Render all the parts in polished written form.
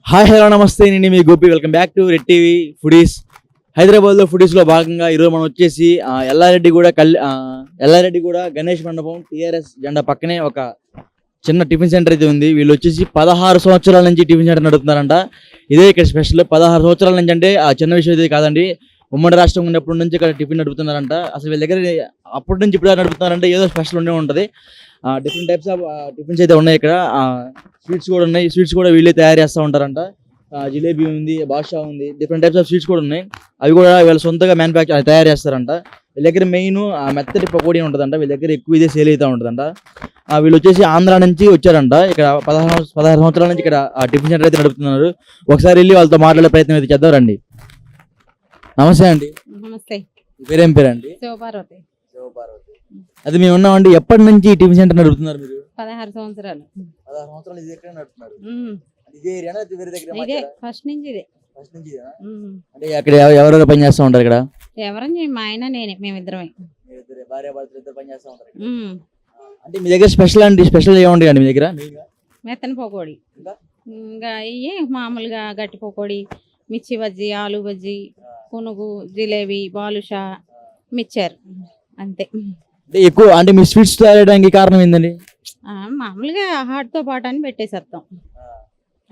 Hi hello నమస్తే, నేను మీ Gopi. Welcome back to Red TV foodies. హైదరాబాద్లో ఫుడీస్లో భాగంగా ఈరోజు మనం వచ్చేసి ఎల్లారెడ్డిగూడ గణేష్ మండపం టీఆర్ఎస్ జెండా పక్కనే ఒక చిన్న టిఫిన్ సెంటర్ అయితే ఉంది. వీళ్ళు వచ్చేసి 16 సంవత్సరాల నుంచి టిఫిన్ సెంటర్ నడుపుతున్నారంట. ఇదే ఇక్కడ స్పెషల్. 16 సంవత్సరాల నుంచి అంటే ఆ చిన్న విషయం అయితే కాదండి. ఉమ్మడి రాష్ట్రం ఉన్నప్పటి నుంచి ఇక్కడ టిఫిన్ నడుపుతున్నారంట. అసలు వీళ్ళ దగ్గర అప్పటి నుంచి ఇప్పుడు నడుపుతున్నారంటే ఏదో స్పెషల్ ఉండే ఉంటుంది. డిఫరెంట్ టైప్స్ ఆఫ్ టిఫిన్స్ అయితే ఉన్నాయి ఇక్కడ. స్వీట్స్ కూడా ఉన్నాయి. స్వీట్స్ కూడా వీళ్ళే తయారు చేస్తూ ఉంటారంట. జిలేబీ ఉంది, బాదుషా ఉంది, డిఫరెంట్ టైప్స్ ఆఫ్ స్వీట్స్ కూడా ఉన్నాయి. అవి కూడా వీళ్ళు సొంతగా తయారు చేస్తారంట. వీళ్ళ దగ్గర మెయిన్ మెత్తటి పకోడీ ఉంటుందంట. వీళ్ళ దగ్గర ఎక్కువ ఇదే సేల్ అవుతూ ఉంటుందంట. వీళ్ళు వచ్చేసి ఆంధ్ర నుంచి వచ్చారంట. ఇక్కడ 16 సంవత్సరాల నుంచి ఇక్కడ టిఫిన్ సెంటర్ అయితే నడుపుతున్నారు. ఒకసారి వెళ్ళి వాళ్ళతో మాట్లాడే ప్రయత్నం అయితే చేద్దాం రండి. నమస్తే అండి. నమస్తే. పేరేం పేరండి? శివపార్వతి. అది మేము ఉన్నామండి. ఎప్పటి నుంచి టిఫిన్ సెంటర్ నడుపుతున్నారు మీరు? 16 సంవత్సరాలు. 16 సంవత్సరాలు ఇది ఎక్కడ నడుపుతున్నారు? ఇదే ఫస్ట్ నుంచి ఇదే. అంటే అక్కడ ఎవరెవరు పని చేస్తూ ఉంటారు ఇక్కడ? ఎవరని మా ఆయన నేనే, మేమిద్దరమే. భార్య భర్తలు ఇద్దరు పని చేస్తూ ఉంటారు. అంటే మీ దగ్గర స్పెషల్ ఏముంటాయి అండి మీ దగ్గర? మెత్తని పకోడీ, ఇంకా ఇవి మామూలుగా గట్టి పకోడీ, మిర్చి బజ్జీ, ఆలు బజ్జీ, పునుగు, జిలేబీ, బాలుషా, మిక్చర్, అంతే. ఎక్కువ అంటే మీ స్వీట్స్ తయారడానికి కారణం ఏంటండి? మామూలుగా హాట్ తో పాటు అని పెట్టేసేస్తాం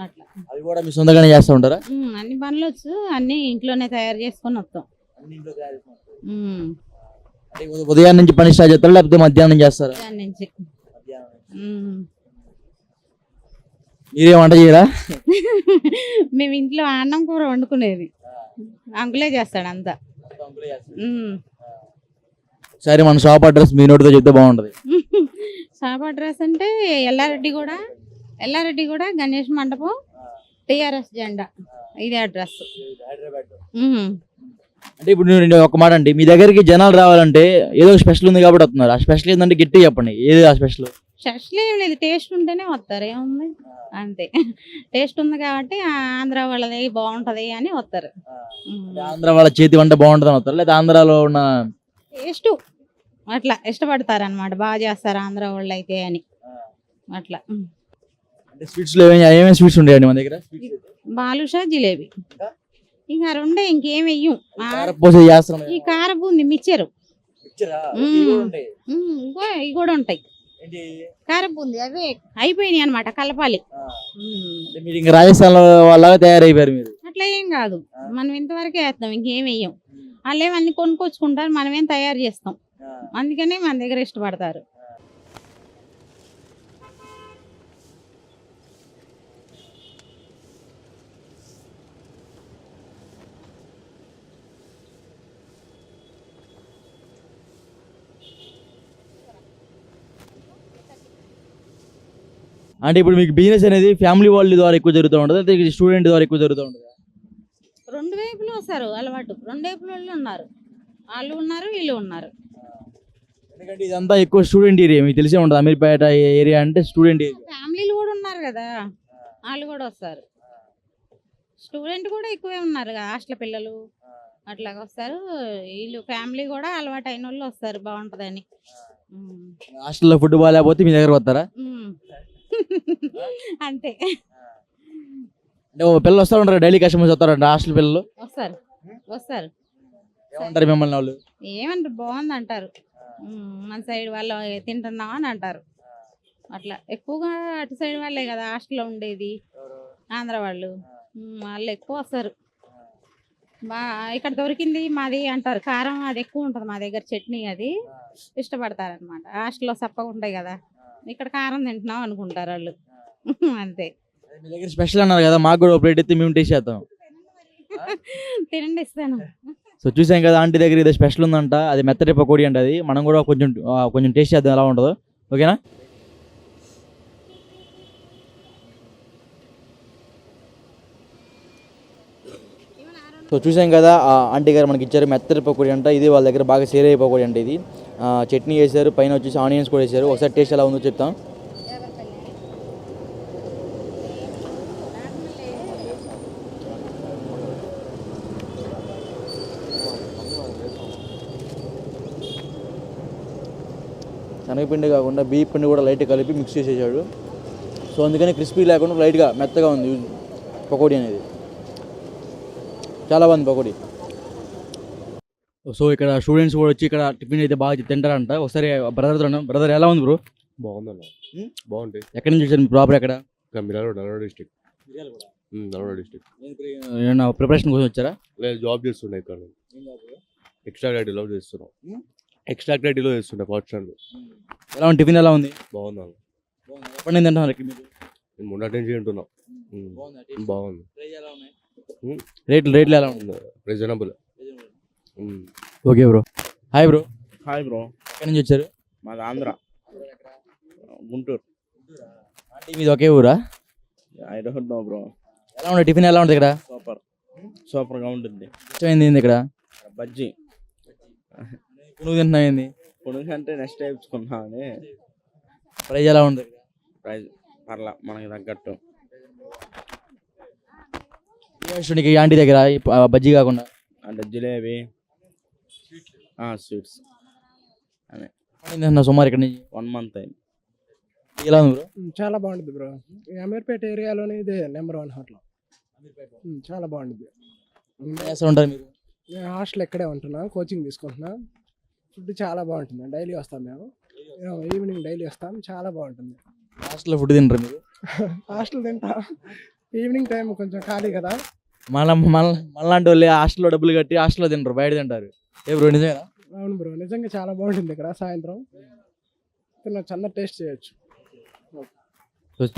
అట్లా. అవి కూడా మీ సొంతంగానే చేస్తూ ఉంటారా? అన్ని పనులు వచ్చు, అన్ని ఇంట్లోనే తయారు చేసుకొని వస్తాం. ఉదయం నుంచి పని స్టార్ట్ చేస్తారా లేకపోతే మధ్యాహ్నం చేస్తారా? దాని నుంచి. మీరేం వంట చేయరా? మేము ఇంట్లో అన్నం కూర వండుకునేది, అంకులే చేస్తాడు అంతా. సరే, మన షాప్ అడ్రస్ మీ నోటితో చెప్తే బాగుంటది. షాప్ అడ్రస్ అంటే ఎల్లారెడ్డిగూడ గణేష్ మండపం టిఆర్ఎస్ జెండా, ఇదే అడ్రస్. అంటే ఇప్పుడు నేను ఒక మాట అండి, మీ దగ్గరికి జనాలు రావాలంటే ఏదో స్పెషల్ ఉంది కాబట్టి వస్తున్నారు. ఆ స్పెషల్ ఏంటంటే గట్టి చెప్పండి, ఏది ఆ స్పెషల్? స్పెషల్ ఏం లేదు, టేస్ట్ ఉంటేనే వస్తారు. ఏముంది, అంతే. టేస్ట్ ఉంది కాబట్టి ఆంధ్ర వాళ్ళది బాగుంటది అని వస్తారు. ఆంధ్ర వాళ్ళ చేతి వంట బాగుంటుంది అని వస్తారు, లేదా ఆంధ్రాలో ఉన్న టేస్ట్ అట్లా ఇష్టపడతారు అనమాట. బాగా చేస్తారు ఆంధ్ర వాళ్ళు అయితే అని అట్లా. అంటే స్వీట్స్ లో ఏమేమి స్వీట్స్ ఉంటాయండి మన దగ్గర? బాలుషా, జిలేబీ, ఇంకా రెండే, ఇంకేం వెయ్యం. ఈ కారబూంది, మిక్చరు, ఇవి కూడా ఉంటాయి. కారబూంది అవే అయిపోయినాయి అనమాట, కలపాలి. రాజస్థాన్ వాళ్ళగా తయారైపోయారు మీరు. అట్లా ఏం కాదు, మనం ఇంతవరకే వేస్తాం, ఇంకేం వెయ్యం. వాళ్ళు అన్ని కొనుక్కొచ్చుకుంటారు, మనమేం తయారు చేస్తాం. అందుకనే మన దగ్గర ఇష్టపడతారు. అంటే ఇప్పుడు మీకు బిజినెస్ అనేది ఫ్యామిలీ వాళ్ళ ద్వారా ఎక్కువ జరుగుతూ ఉంటుంది, అయితే స్టూడెంట్ ద్వారా ఎక్కువ జరుగుతూ ఉంటుంది? రెండు వైపులు వస్తారు అలవాటు, రెండు వైపుల వాళ్ళు ఉన్నారు, వాళ్ళు ఉన్నారు, వీళ్ళు ఉన్నారు. ఎందుకంటే ఇదంతా ఎక్కువ స్టూడెంట్ ఏరియా, మీకు తెలిసే ఉంటుంది. అమీర్పేట ఏరియా అంటే స్టూడెంట్ ఏరియా. ఫ్యామిలీలు కూడా ఉన్నారు కదా, వాళ్ళు కూడా వస్తారు. స్టూడెంట్ కూడా ఎక్కువే ఉన్నారు కదా, హాస్టల్ పిల్లలు అట్లాగా వస్తారు. వీళ్ళు ఫ్యామిలీ కూడా అలవాటు అయిన వాళ్ళు వస్తారు, బాగుంటుందని. హాస్టల్లో ఫుడ్ బాగాలేకపోతే మీ దగ్గర వస్తారా? అంతే. అంటే పిల్లలు వస్తూ ఉంటారు, డైలీ కస్టమర్స్ వస్తారంట హాస్టల్ పిల్లలు? వస్తారు. ఏమంటారు మిమ్మల్ని వాళ్ళు? ఏమంటారు, బాగుంది అంటారు. మన సైడ్ వాళ్ళు తింటున్నాం అని అంటారు. అట్లా ఎక్కువగా అటు సైడ్ వాళ్ళే కదా హాస్టల్లో ఉండేది, ఆంధ్ర వాళ్ళు. వాళ్ళు ఎక్కువ వస్తారు. ఇక్కడ దొరికింది మాది అంటారు, కారం అది ఎక్కువ ఉంటుంది మా దగ్గర, చట్నీ అది ఇష్టపడతారు అనమాట. హాస్టల్లో సప్పగా ఉంటాయి కదా, ఇక్కడ కారం తింటున్నాం అనుకుంటారు వాళ్ళు. అంతే. మీ దగ్గర స్పెషల్ అన్నారు కదా, మాకు కూడా ప్లేట్ అయితే మేము టేస్ట్ చేద్దాం. తినండి, ఇస్తాను. సో చూసాం కదా, ఆంటీ దగ్గర ఇది స్పెషల్ ఉందంట, అది మెత్తటి పకోడీ అంట. అది మనం కూడా కొంచెం టేస్ట్ చేద్దాం ఎలా ఉంటుందో, ఓకేనా? సో చూసాం కదా, ఆంటీ గారు మనకి ఇచ్చారు మెత్తటి పకోడీ అంట. ఇది వాళ్ళ దగ్గర బాగా సేల్ అయ్యే పకోడీ అంట. ఇది చట్నీ వేసారు, పైన వచ్చేసి ఆనియన్స్ కూడా వేసారు. ఒకసారి టేస్ట్ ఎలా ఉందో చెప్తాం. శనగపిండి కాకుండా బియ్య పిండి కూడా లైట్గా కలిపి మిక్స్ చేసేసాడు. సో అందుకని క్రిస్పీ లేకుండా లైట్గా మెత్తగా ఉంది. పకోడీ అనేది. చాలా బాగుంది పకోడీ. సో ఇక్కడ స్టూడెంట్స్ కూడా వచ్చి ఇక్కడ టిఫిన్ అయితే బాగా తింటారంట. ఒకసారి బ్రదర్ ఎలా ఉంది బ్రో? బాగుందన్న. ఉమ్. బాగుంటాయి. ఎక్కడి నుంచి వచ్చారు ప్రాపర్ ఎక్కడ? నల్గొండ డిస్ట్రిక్ట్. నల్గొండ డిస్ట్రిక్ట్. ఏమన్నా ప్రిపరేషన్ కోసం వచ్చారా? లేదు, జాబ్ చేస్తుండే ఇక్కడ. ఎక్స్ట్రా క్లారిటీలో చేస్తున్నాం. ఎక్స్ట్రా క్లారిటీలో చేస్తుండే హాట్స్టార్లో. ఎలా ఉంది టిఫిన్ ఎలా ఉంది? బాగుందన్న. ఎప్పటి నుంచి తింటున్నారు ఇక్కడ మీరు? నేను మొన్నటి నుంచి తింటున్నాం. బాగుంది. రేట్లు ఎలా ఉంది? Reasonable. Okay bro. Hi bro. Hi bro, ఎక్కడి నుంచి వచ్చారు? మాది ఆంధ్ర, గుంటూరు. అంటే మీది ఒకే ఊరా? I don't know bro. ఎలా ఉంది టిఫిన్ ఎలా ఉంటుంది ఇక్కడ? సూపర్గా ఉంటుంది. ఇష్టమైంది ఏంది ఇక్కడ? బజ్జీ. పునుగు తింటున్నావు ఏంది? పునుగంటే నెక్స్ట్ టైప్స్కున్నా అని. ప్రైజ్ ఎలా ఉంది? ప్రైజ్ పర్లా, మనకి తగ్గట్టు. నీకు ఈ ఆంటీ దగ్గర ఈ బజ్జీ కాకుండా అంటే జిలేబీ, స్వీట్స్ అని. సుమారు ఇక్కడ నుంచి 1 month అయింది. ఎలా ఉంది బ్రో? చాలా బాగుంటుంది బ్రో. ఈ అమీర్పేట ఏరియాలోనే ఇదే నెంబర్ 1 హోటల్. చాలా బాగుంటుంది. చేస్తూ ఉంటారు మీరు? నేను హాస్టల్ ఇక్కడే ఉంటున్నా, కోచింగ్ తీసుకుంటున్నా. ఫుడ్ చాలా బాగుంటుంది. డైలీ వస్తాం మేము, ఈవినింగ్ డైలీ వస్తాం. చాలా బాగుంటుంది. హాస్టల్లో ఫుడ్ తింటారు మీరు? హాస్టల్ తింటా, ఈవినింగ్ టైం కొంచెం ఖాళీ కదా. మళ్ళాంటి వాళ్ళు హాస్టల్లో డబ్బులు కట్టి హాస్టల్లో తింటారు, బయట తింటారు. ఏ బ్రో నిజమేనా? అవును బ్రో, నిజంగా చాలా బాగుంటుంది ఇక్కడ. సాయంత్రం తినొచ్చు, అందరు టేస్ట్ చేయొచ్చు.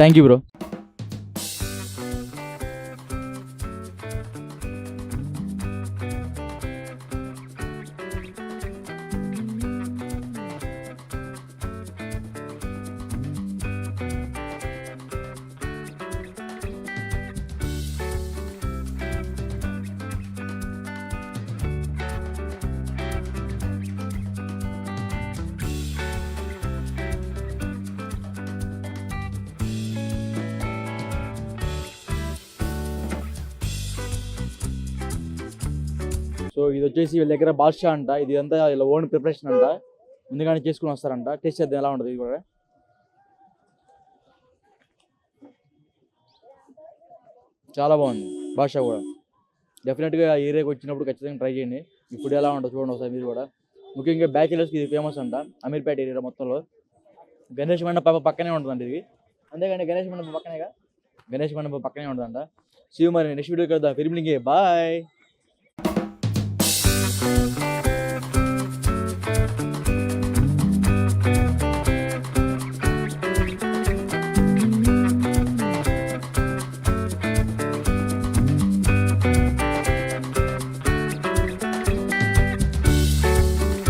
Thank you bro. సో ఇది వచ్చేసి వీళ్ళ దగ్గర బాద్షా అంట. ఇది అంతా ఇలా ఓన్ ప్రిపరేషన్ అంట, ముందుగానే చేసుకుని వస్తారంట. టేస్ట్ చేద్దాం ఎలా ఉంటుంది ఇది కూడా. చాలా బాగుంది బాద్షా కూడా. డెఫినెట్గా ఏరియాకి వచ్చినప్పుడు ఖచ్చితంగా ట్రై చేయండి. ఈ ఫుడ్ ఎలా ఉంటుంది చూడండి ఒకసారి మీరు కూడా. ముఖ్యంగా బ్యాచిలర్స్కి ఇది ఫేమస్ అంట అమీర్పేట ఏరియా మొత్తంలో. గణేష్ మండపం పక్కనే ఉంటుందండి ఇది. అంతేగాని గణేష్ మండపం పక్కనేగా, గణేష్ మండపం పక్కనే ఉంటుందంట. శివ మరి నెక్స్ట్ వీడియో కదా ఫిల్మింగ్. బాయ్.